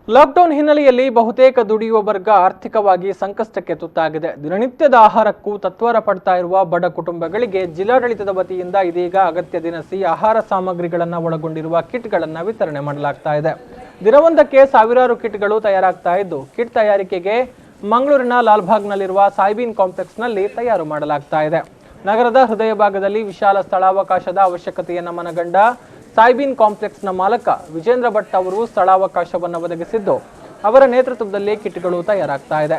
Lockdown ಹಿನ್ನೆಲೆಯಲ್ಲಿ ಬಹುತೇಕ ದುಡಿಯುವ ವರ್ಗ ಆರ್ಥಿಕವಾಗಿ ಸಂಕಷ್ಟಕ್ಕೆ ತುತ್ತಾಗಿದೆ. ದಿನನಿತ್ಯದ ಆಹಾರಕ್ಕೂ ತತ್ವಾರ ಪಡ್ತಾ ಇರುವ ಬಡ ಕುಟುಂಬಗಳಿಗೆ ಜಿಲ್ಲಾಡಳಿತದ ವತಿಯಿಂದ ಇದೀಗ ಅಗತ್ಯ ದಿನಸಿ ಆಹಾರ ಸಾಮಗ್ರಿಗಳನ್ನು ಒಳಗೊಂಡಿರುವ ಕಿಟ್ಗಳನ್ನು ವಿತರಣೆ ಮಾಡಲಾಗ್ತಾ ಇದೆ. ದಿನವೊಂದಕ್ಕೆ ಸಾವಿರಾರು ಕಿಟ್ಗಳು ತಯಾರಾಗ್ತಾ ಇದ್ದು, ಕಿಟ್ ತಯಾರಿಕೆಗೆ ಮಂಗಳೂರಿನ ಲಾಲ್ಬಾಗ್ನಲ್ಲಿರುವ ಸಾಯ್ಬೀನ್ ಕಾಂಪ್ಲೆಕ್ಸ್ನಲ್ಲಿ ತಯಾರು ಮಾಡಲಾಗ್ತಾ ಇದೆ. ನಗರದ ಹೃದಯ ಭಾಗದಲ್ಲಿ ವಿಶಾಲ ಸ್ಥಳಾವಕಾಶದ ಅವಶ್ಯಕತೆಯನ್ನು ಮನಗಂಡ ಸಾಯ್ಬೀನ್ ಕಾಂಪ್ಲೆಕ್ಸ್ನ ಮಾಲಕ ವಿಜೇಂದ್ರ ಭಟ್ ಅವರು ಸ್ಥಳಾವಕಾಶವನ್ನು ಒದಗಿಸಿದ್ದು, ಅವರ ನೇತೃತ್ವದಲ್ಲಿ ಕಿಟ್ಗಳು ತಯಾರಾಗ್ತಾ ಇದೆ.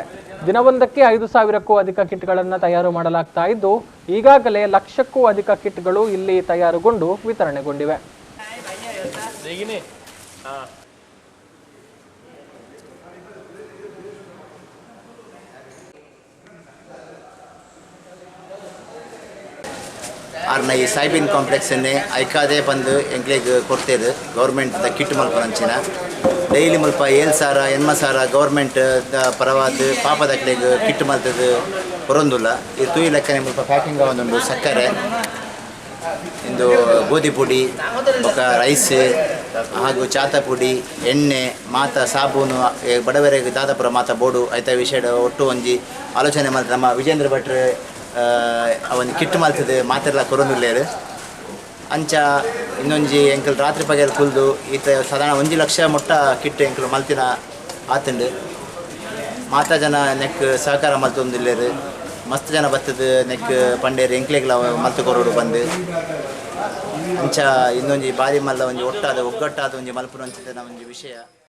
ದಿನವೊಂದಕ್ಕೆ 5,000ಕ್ಕೂ ಅಧಿಕ ಕಿಟ್ಗಳನ್ನು ತಯಾರು ಮಾಡಲಾಗ್ತಾ ಇದ್ದು, ಈಗಾಗಲೇ 1,00,000ಕ್ಕೂ ಅಧಿಕ ಕಿಟ್ಗಳು ಇಲ್ಲಿ ತಯಾರುಗೊಂಡು ವಿತರಣೆಗೊಂಡಿವೆ. ಆರ್ನ ಈ ಸಾಯ್ಬೀನ್ ಕಾಂಪ್ಲೆಕ್ಸನ್ನೇ ಐಕಾದೇ ಬಂದು ಎಂಕ್ಲೆಗ್ ಕೊಡ್ತೇವೆ. ಗೌರ್ಮೆಂಟ್ ಕಿಟ್ ಮಲ್ಪನಂಚಿನ ಡೈಲಿ ಮುಲ್ಪ 7,000 8,000 ಗೌರ್ಮೆಂಟ್ ಪರವಾದ ಪಾಪದಕ್ಲೆಗ್ ಕಿಟ್ ಮಲ್ತದ್ದು ಬರೋದಿಲ್ಲ. ಇದು ತೂಯಿ ಲೆಕ್ಕನೆ ಮುಲ್ಪ ಪ್ಯಾಕಿಂಗ್ ಒಂದುಂಡು ಸಕ್ಕರೆ ಇಂದು ಗೋಧಿ ಪುಡಿ ఒక ರೈಸ್ ಹಾಗೂ ಚಾತ ಪುಡಿ ಎಣ್ಣೆ ಮಾತ ಸಾಬೂನು ಬಡವರಿಗೆ ದಾದಾಪುರ ಮಾತ ಬೋಡು ಐತ ವಿಷಯ ಒಟ್ಟು ಒಂಜಿ ಆಲೋಚನೆ ಮಾಡ್ತಾರೆ. ನಮ್ಮ ವಿಜೇಂದ್ರ ಭಟ್ರು ಅವನ್ ಕಿಟ್ ಮಲ್ತದೆ ಮಾತೆಲ್ಲ ಕೊರೊಂದುಲ್ಲೇರು ಅಂಚ ಇನ್ನೊಂಜಿ ಎಂಕಲ್ ರಾತ್ರಿ ಪಗಲ್ ಕುಲ್ದು ಈತ ಸಾಧಾರಣ 1,00,000 ಮೊಟ್ಟ ಕಿಟ್ ಎಂಕಲ್ ಮಲ್ತಿನ ಆತಂಡು ಮಾತಾ ಜನ ನೆಕ್ ಸಹಕಾರ ಮಲ್ತೊಂದಿಲ್ಲೇರು. ಮಸ್ತ್ ಜನ ಬತ್ತದ ನೆಕ್ ಪಂಡೇರು ಎಂಕ್ಲೆಗ್ಲ ಮಲ್ತು ಕೊರೋಡು ಬಂದು ಅಂಚ ಇನ್ನೊಂಜಿ ಬಾರಿ ಮಲ್ಲ ಒಂಜಿ ಒಟ್ಟಾದ ಒಗ್ಗಟ್ಟಾದ ಒಂಜಿ ಮಲ್ಪುನ ಒಂಜಿ ವಿಷಯ.